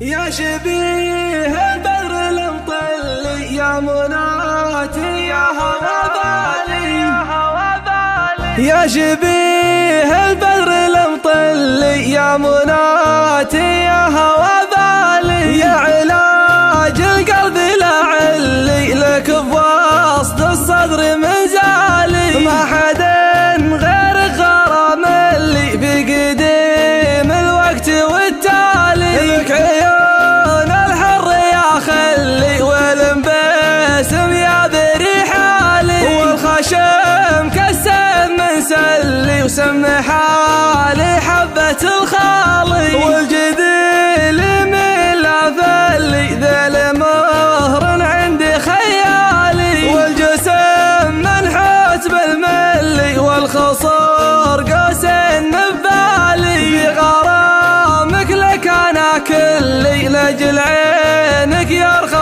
يا شبيه البدر المطلي يا مناتي يا هوى بالي، يا شبيه البدر المطلي يا مناتي يا هوى بالي، يا علاج القلب لعلي لك بوسط الصدر منزالي، ما حد غير غرام اللي في قديم الوقت والتالي، لك عيون الحر يا خلي والمبسم يا بري حالي، والخشم كالسم من سلي وسم حالي حبة الخالي، والجديل من لا فلي ذا المهر عندي خيالي، والجسم منحوت بالملي والخصر قوسين ببالي، في غرامك لك انا كلي لاجل عينك يرخى